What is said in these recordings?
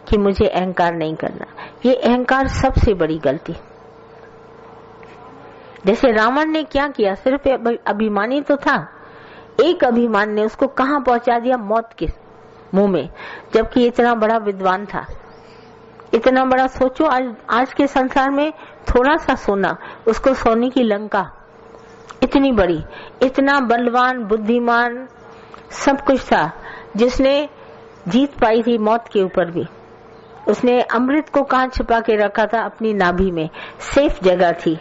कि मुझे अहंकार नहीं करना। ये अहंकार सबसे बड़ी गलती। जैसे रावण ने क्या किया, सिर्फ अभिमानी तो था, एक अभिमान ने उसको कहां पहुंचा दिया, मौत के मुंह में, जबकि इतना बड़ा विद्वान था, इतना बड़ा। सोचो आज के संसार में थोड़ा सा सोना, उसको सोने की लंका इतनी बड़ी, इतना बलवान बुद्धिमान सब कुछ था, जिसने जीत पाई थी मौत के ऊपर भी। उसने अमृत को कहां छिपा के रखा था, अपनी नाभि में, सेफ जगह थी,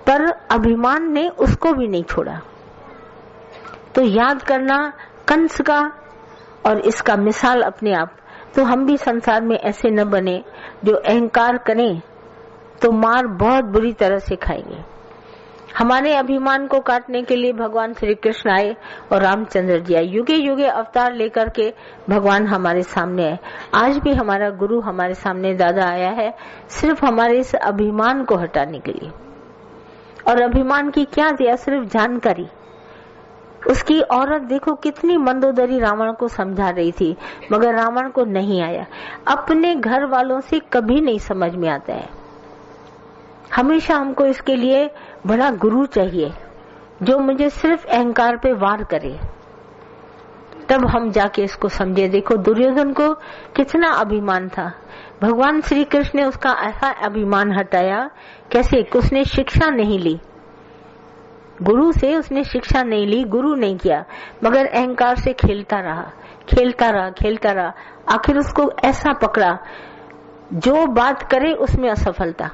पर अभिमान ने उसको भी नहीं छोड़ा। तो याद करना कंस का और इसका मिसाल अपने आप। तो हम भी संसार में ऐसे न बने जो अहंकार करें तो मार बहुत बुरी तरह से खाएंगे। हमारे अभिमान को काटने के लिए भगवान श्री कृष्ण आए और रामचंद्र जी आए, युगे युगे अवतार लेकर के भगवान हमारे सामने आए। आज भी हमारा गुरु हमारे सामने दादा आया है, सिर्फ हमारे इस अभिमान को हटाने के लिए। और अभिमान की क्या दिया, सिर्फ जानकारी। उसकी औरत देखो कितनी मंदोदरी रावण को समझा रही थी, मगर रावण को नहीं आया। अपने घर वालों से कभी नहीं समझ में आता है। हमेशा हमको इसके लिए बड़ा गुरु चाहिए जो मुझे सिर्फ अहंकार पे वार करे, तब हम जाके इसको समझे। देखो दुर्योधन को कितना अभिमान था, भगवान श्री कृष्ण ने उसका ऐसा अभिमान हटाया। कैसे? उसने शिक्षा नहीं ली, गुरु से उसने शिक्षा नहीं ली, गुरु नहीं किया, मगर अहंकार से खेलता रहा, खेलता रहा, खेलता रहा। आखिर उसको ऐसा पकड़ा, जो बात करे उसमें असफलता।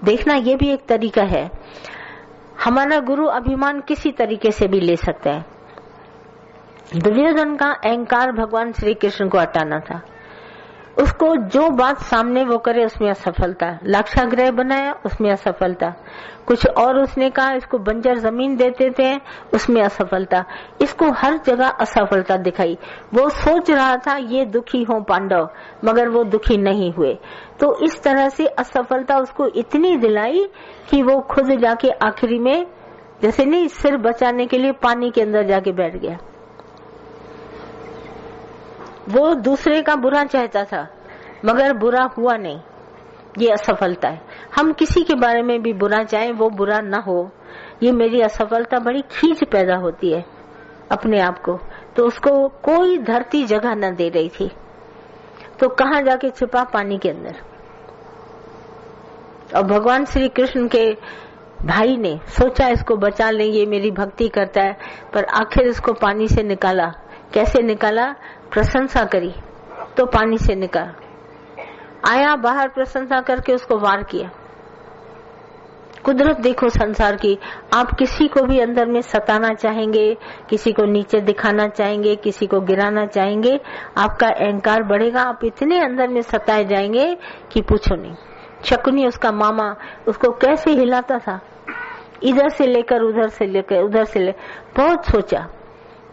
देखना ये भी एक तरीका है। हमारा गुरु अभिमान किसी तरीके से भी ले सकता है। दुर्योधन का अहंकार भगवान श्री कृष्ण को हटाना था। उसको जो बात सामने वो करे उसमें असफलता, लाक्षागृह बनाया उसमें असफलता, कुछ और उसने कहा इसको बंजर जमीन देते थे उसमें असफलता, इसको हर जगह असफलता दिखाई। वो सोच रहा था ये दुखी हो पांडव, मगर वो दुखी नहीं हुए। तो इस तरह से असफलता उसको इतनी दिलाई कि वो खुद जाके आखिरी में जैसे नहीं सिर बचाने के लिए पानी के अंदर जाके बैठ गया। वो दूसरे का बुरा चाहता था मगर बुरा हुआ नहीं, ये असफलता है। हम किसी के बारे में भी बुरा चाहें वो बुरा ना हो, ये मेरी असफलता। बड़ी खींच पैदा होती है अपने आप को, तो उसको कोई धरती जगह न दे रही थी, तो कहां जाके छिपा, पानी के अंदर। और भगवान श्री कृष्ण के भाई ने सोचा इसको बचा लें, ये मेरी भक्ति करता है, पर आखिर इसको पानी से निकाला। कैसे निकाला? प्रशंसा करी तो पानी से निकाला, आया बाहर, प्रशंसा करके उसको वार किया। कुदरत देखो संसार की। आप किसी को भी अंदर में सताना चाहेंगे, किसी को नीचे दिखाना चाहेंगे, किसी को गिराना चाहेंगे, आपका अहंकार बढ़ेगा, आप इतने अंदर में सताए जाएंगे कि पूछो नहीं। शकुनी उसका मामा उसको कैसे हिलाता था, इधर से लेकर उधर से लेकर उधर से ले, बहुत सोचा,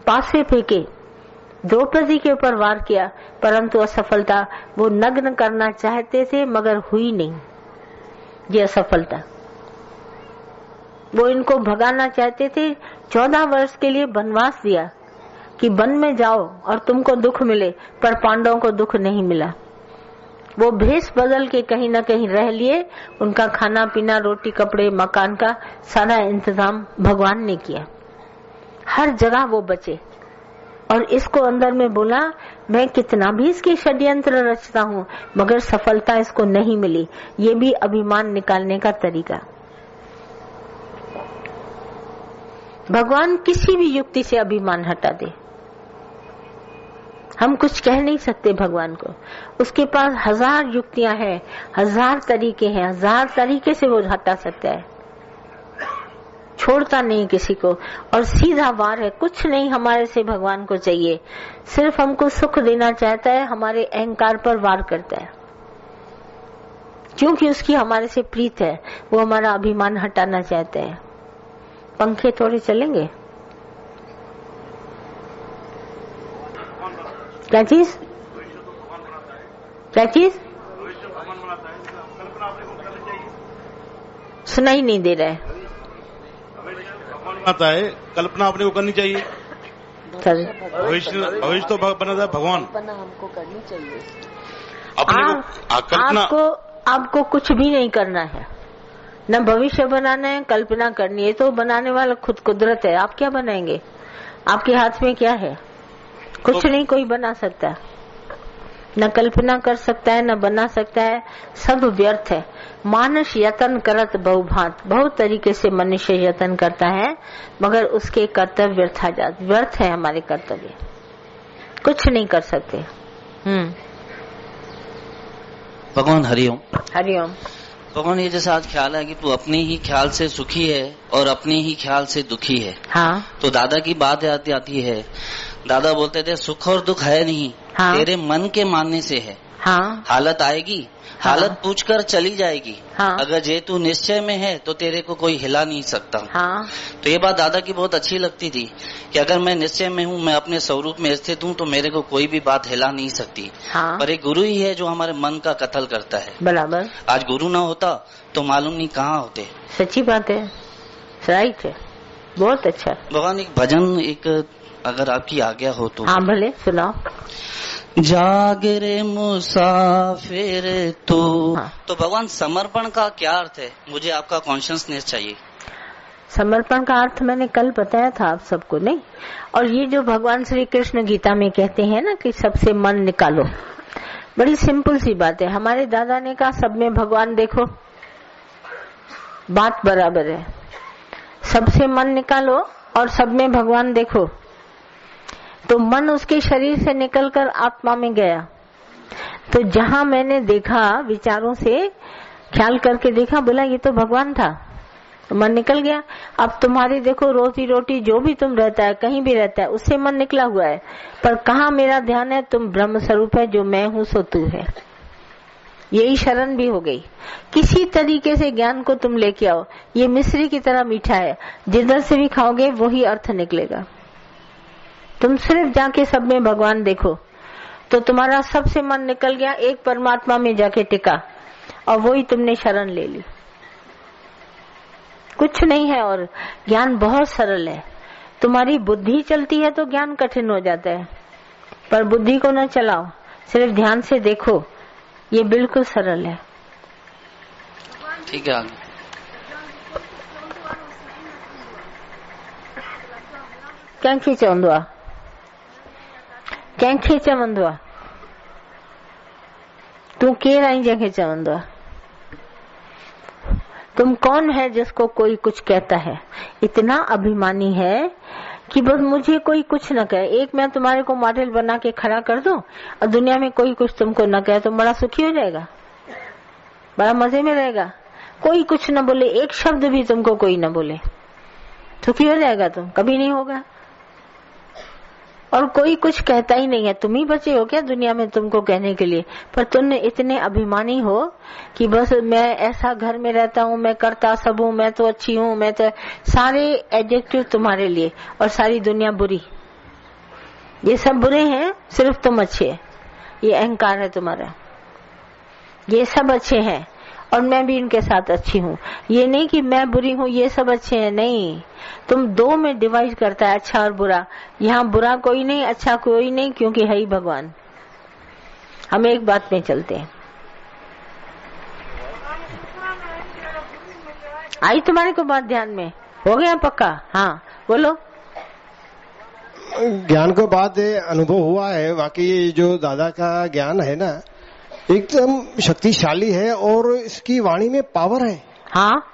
पासे फेंके, द्रौपदी के ऊपर वार किया, परंतु असफलता। वो नग्न करना चाहते थे मगर हुई नहीं, ये असफलता। वो इनको भगाना चाहते थे, 14 वर्ष के लिए वनवास दिया कि वन में जाओ और तुमको दुख मिले, पर पांडवों को दुख नहीं मिला। वो भेष बदल के कहीं न कहीं रह लिए, उनका खाना पीना, रोटी कपड़े मकान का सारा इंतजाम भगवान ने किया, हर जगह वो बचे। और इसको अंदर में बोला मैं कितना भी इसके षड्यंत्र रचता हूँ मगर सफलता इसको नहीं मिली। ये भी अभिमान निकालने का तरीका। भगवान किसी भी युक्ति से अभिमान हटा दे, हम कुछ कह नहीं सकते भगवान को। उसके पास 1000 युक्तियां हैं, 1000 तरीके हैं, 1000 तरीके से वो हटा सकता है, छोड़ता नहीं किसी को। और सीधा वार है, कुछ नहीं हमारे से भगवान को चाहिए, सिर्फ हमको सुख देना चाहता है, हमारे अहंकार पर वार करता है क्योंकि उसकी हमारे से प्रीत है, वो हमारा अभिमान हटाना चाहते हैं। पंखे थोड़े चलेंगे, क्या चीज, क्या चीज सुनाई नहीं दे रहा है। आता है, कल्पना अपने को करनी चाहिए। भविष्य तो बना था भगवान बना हमको करनी चाहिए। अपने को आपको कुछ भी नहीं करना है, न भविष्य बनाना है, कल्पना करनी है। तो बनाने वाला खुद कुदरत है, आप क्या बनाएंगे? आपके हाथ में क्या है? कुछ नहीं कोई बना सकता, न कल्पना कर सकता है, न बना सकता है, सब व्यर्थ है। मानस यतन करत बहुभांत, बहुत तरीके से मनुष्य यतन करता है मगर उसके कर्तव्य व्यर्थ है। हमारे कर्तव्य कुछ नहीं कर सकते। भगवान हरिओम। हरिओम। भगवान ये जैसा आज ख्याल है कि तू अपने ही ख्याल से सुखी है और अपने ही ख्याल से दुखी है। हाँ। तो दादा की बात याद आती है, दादा बोलते थे सुख और दुख है नहीं, हाँ। तेरे मन के मानने से है। हाँ। हालत आएगी, हाँ। हालत पूछकर चली जाएगी। हाँ। अगर जे तू निश्चय में है तो तेरे को कोई हिला नहीं सकता। हाँ। तो ये बात दादा की बहुत अच्छी लगती थी कि अगर मैं निश्चय में हूँ, मैं अपने स्वरूप में स्थित हूँ, तो मेरे को कोई भी बात हिला नहीं सकती। हाँ। पर एक गुरु ही है जो हमारे मन का कत्ल करता है। बराबर। आज गुरु ना होता तो मालूम नहीं कहाँ होते। सच्ची बात है, राइट है, बहुत अच्छा। भगवान एक भजन एक अगर आपकी आज्ञा हो तो। हाँ भले सुनाओ। जागरे मुसाफिर तू। हाँ। तो भगवान समर्पण का क्या अर्थ है? मुझे आपका कॉन्शियसनेस चाहिए। समर्पण का अर्थ मैंने कल बताया था आप सबको, नहीं? और ये जो भगवान श्री कृष्ण गीता में कहते हैं ना कि सबसे मन निकालो, बड़ी सिंपल सी बात है। हमारे दादा ने कहा सब में भगवान देखो, बात बराबर है। सबसे मन निकालो और सब में भगवान देखो। तो मन उसके शरीर से निकलकर आत्मा में गया। तो जहां मैंने देखा, विचारों से ख्याल करके देखा, बोला ये तो भगवान था, तो मन निकल गया। अब तुम्हारी देखो रोजी रोटी जो भी तुम रहता है, कहीं भी रहता है, उससे मन निकला हुआ है। पर कहाँ मेरा ध्यान है? तुम ब्रह्म स्वरूप है, जो मैं हूँ सो तू है। यही शरण भी हो गई। किसी तरीके से ज्ञान को तुम लेके आओ, ये मिश्री की तरह मीठा है, जिधर से भी खाओगे वही अर्थ निकलेगा। तुम सिर्फ जाके सब में भगवान देखो, तो तुम्हारा सबसे मन निकल गया, एक परमात्मा में जाके टिका और वही तुमने शरण ले ली। कुछ नहीं है और ज्ञान बहुत सरल है। तुम्हारी बुद्धि चलती है तो ज्ञान कठिन हो जाता है, पर बुद्धि को न चलाओ, सिर्फ ध्यान से देखो, ये बिल्कुल सरल है। ठीक है। कैंखी चवंदो कंहिंखे चवंदो आहे? तू केर आई जंहिंखे चवंदो आहे? तुम कौन है जिसको कोई कुछ कहता है? इतना अभिमानी है कि बस मुझे कोई कुछ न कहे। एक मैं तुम्हारे को मॉडल बना के खड़ा कर दूं और दुनिया में कोई कुछ तुमको न कहे, तो बड़ा सुखी हो जाएगा, बड़ा मजे में रहेगा। कोई कुछ न बोले, एक शब्द भी तुमको कोई न बोले, सुखी हो जाएगा तुम? कभी नहीं होगा। और कोई कुछ कहता ही नहीं है, तुम ही बचे हो क्या दुनिया में तुमको कहने के लिए? पर तुम इतने अभिमानी हो कि बस मैं ऐसा घर में रहता हूँ, मैं करता सब हूँ, मैं तो अच्छी हूँ, मैं तो, सारे एडजेक्टिव तुम्हारे लिए और सारी दुनिया बुरी। ये सब बुरे हैं, सिर्फ तुम अच्छे हैं। ये अहंकार है तुम्हारा। ये सब अच्छे हैं और मैं भी इनके साथ अच्छी हूँ। ये नहीं कि मैं बुरी हूँ, ये सब अच्छे हैं, नहीं। तुम दो में डिवाइड करता है, अच्छा और बुरा। यहाँ बुरा कोई नहीं, अच्छा कोई नहीं, क्योंकि है ही भगवान। हम एक बात में चलते हैं। आई तुम्हारे को बात ध्यान में? हो गया पक्का? हाँ बोलो। ज्ञान को बाद अनुभव हुआ है, वाकई जो दादा का ज्ञान है ना, एकदम शक्तिशाली है और इसकी वाणी में पावर है। हाँ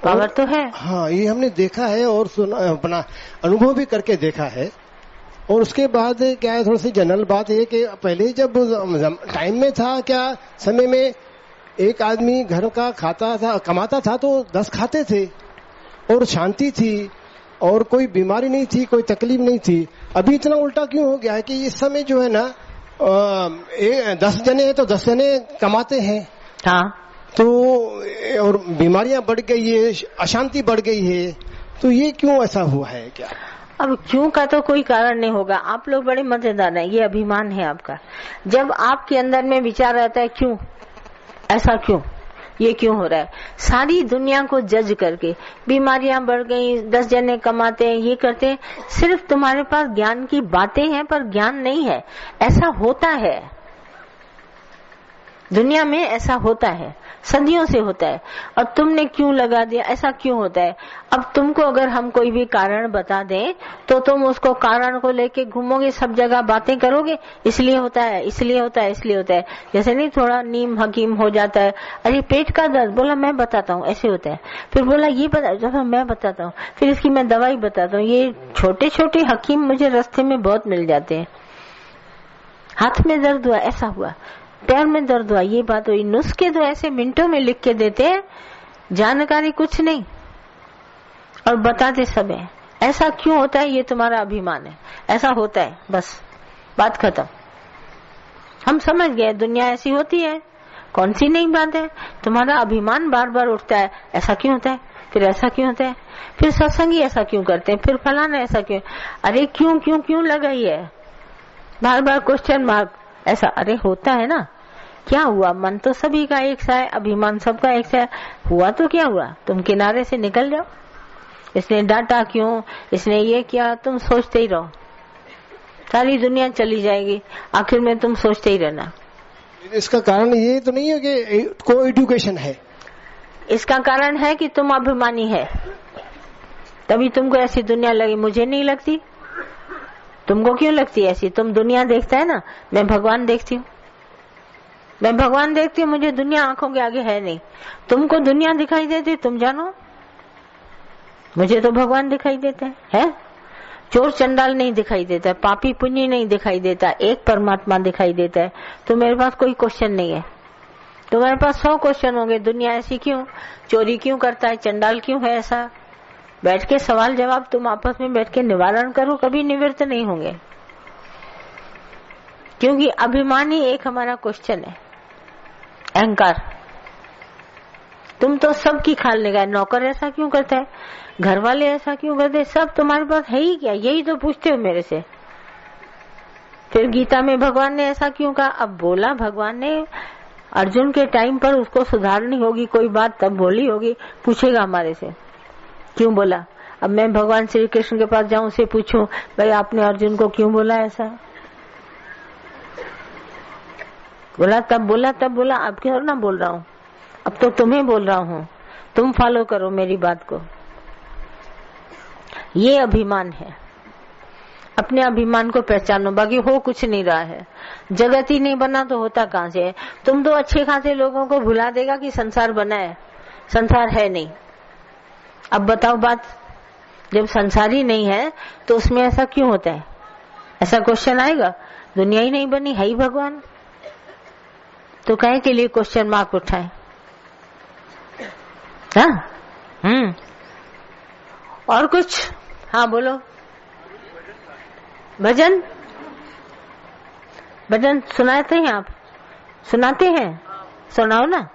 पावर तो है। हाँ, ये हमने देखा है और सुना, अपना अनुभव भी करके देखा है। और उसके बाद क्या है, थोड़ी सी जनरल बात है कि पहले जब टाइम में था, क्या समय में एक आदमी घर का खाता था, कमाता था तो 10 खाते थे और शांति थी और कोई बीमारी नहीं थी, कोई तकलीफ नहीं थी। अभी इतना उल्टा क्यों हो गया है कि इस समय जो है ना 10 जने हैं तो 10 जने कमाते हैं। हाँ, तो और बीमारियां बढ़ गई है, अशांति बढ़ गई है। तो ये क्यों ऐसा हुआ है? क्या अब क्यों का तो कोई कारण नहीं होगा। आप लोग बड़े मजेदार हैं, ये अभिमान है आपका। जब आपके अंदर में विचार रहता है क्यों ऐसा, क्यों, ये क्यों हो रहा है। सारी दुनिया को जज करके बीमारियां बढ़ गई, 10 जने कमाते हैं, ये करते हैं, सिर्फ तुम्हारे पास ज्ञान की बातें हैं पर ज्ञान नहीं है। ऐसा होता है, दुनिया में ऐसा होता है, सदियों से होता है, और तुमने क्यों लगा दिया, ऐसा क्यों होता है। अब तुमको अगर हम कोई भी कारण बता दें तो तुम उसको कारण को लेके घूमोगे, सब जगह बातें करोगे, इसलिए होता है, इसलिए होता है, इसलिए होता है। जैसे नहीं थोड़ा नीम हकीम हो जाता है, अरे पेट का दर्द, बोला मैं बताता हूँ, ऐसे होता है। फिर बोला ये बता, मैं बताता हूँ, फिर इसकी मैं दवाई बताता हूँ। ये छोटे छोटे हकीम मुझे रास्ते में बहुत मिल जाते हैं। हाथ में दर्द हुआ, ऐसा हुआ, पैर में दर्द हुआ, ये बात हुई। नुस्खे तो ऐसे मिनटों में लिख के देते हैं, जानकारी कुछ नहीं और बताते सब है। ऐसा क्यों होता है, ये तुम्हारा अभिमान है, ऐसा होता है, बस बात खत्म। हम समझ गए दुनिया ऐसी होती है, कौन सी नई बात है। तुम्हारा अभिमान बार बार उठता है, ऐसा क्यों होता है, फिर ऐसा क्यों होता है, फिर सत्संगी ऐसा क्यों करते हैं, फिर फलाना ऐसा क्यों, अरे क्यों क्यों क्यों लगाई है, बार बार क्वेश्चन मार्क, ऐसा। अरे होता है ना, क्या हुआ, मन तो सभी का एक सा है, अभिमान सबका एक सा है, हुआ तो क्या हुआ, तुम किनारे से निकल जाओ। इसने डांटा क्यों, इसने ये किया, तुम सोचते ही रहो, सारी दुनिया चली जाएगी, आखिर में तुम सोचते ही रहना। इसका कारण ये तो नहीं है कि को एजुकेशन है, इसका कारण है कि तुम अभिमानी है, तभी तुमको ऐसी दुनिया लगी। मुझे नहीं लगती, तुमको क्यों लगती है ऐसी, तुम दुनिया देखता है ना, मैं भगवान देखती हूँ, मैं भगवान देखती हूँ, मुझे दुनिया आंखों के आगे है नहीं। तुमको दुनिया दिखाई देती, तुम जानो, मुझे तो भगवान दिखाई देते हैं। चोर चंडाल नहीं दिखाई देता, पापी पुण्य नहीं दिखाई देता, एक परमात्मा दिखाई देता है। तो मेरे पास कोई क्वेश्चन नहीं है, तुम्हारे पास 100 क्वेश्चन होंगे, दुनिया ऐसी क्यों, चोरी क्यों करता है, चंडाल क्यों है ऐसा। बैठ के सवाल जवाब तुम आपस में बैठ के निवारण करो, कभी निवृत्त नहीं होंगे, क्योंकि अभिमान ही एक हमारा क्वेश्चन है, अहंकार। तुम तो सबकी खाल निगाह, नौकर ऐसा क्यों करता है, घर वाले ऐसा क्यों करते हैं, सब तुम्हारे पास है ही क्या, यही तो पूछते हो मेरे से। फिर गीता में भगवान ने ऐसा क्यों कहा, अब बोला भगवान ने अर्जुन के टाइम पर, उसको सुधारनी होगी कोई बात तब बोली होगी, पूछेगा हमारे से क्यों बोला। अब मैं भगवान श्री कृष्ण के पास जाऊं, उसे पूछूं भाई आपने अर्जुन को क्यों बोला ऐसा, बोला तब बोला तब बोला, अब क्यों ना बोल रहा हूँ, अब तो तुम्हें बोल रहा हूँ, तुम फॉलो करो मेरी बात को। ये अभिमान है, अपने अभिमान को पहचानो, बाकी हो कुछ नहीं रहा है। जगत ही नहीं बना तो होता कहाँ से है। तुम तो अच्छे खासे लोगों को भुला देगा कि संसार बना है, संसार है नहीं। अब बताओ बात, जब संसार ही नहीं है तो उसमें ऐसा क्यों होता है, ऐसा क्वेश्चन आएगा। दुनिया ही नहीं बनी, है ही भगवान, तो कहे के लिए क्वेश्चन मार्क उठाए। हाँ और कुछ, हाँ बोलो। भजन, भजन सुनाते हैं आप, सुनाते हैं, सुनाओ ना।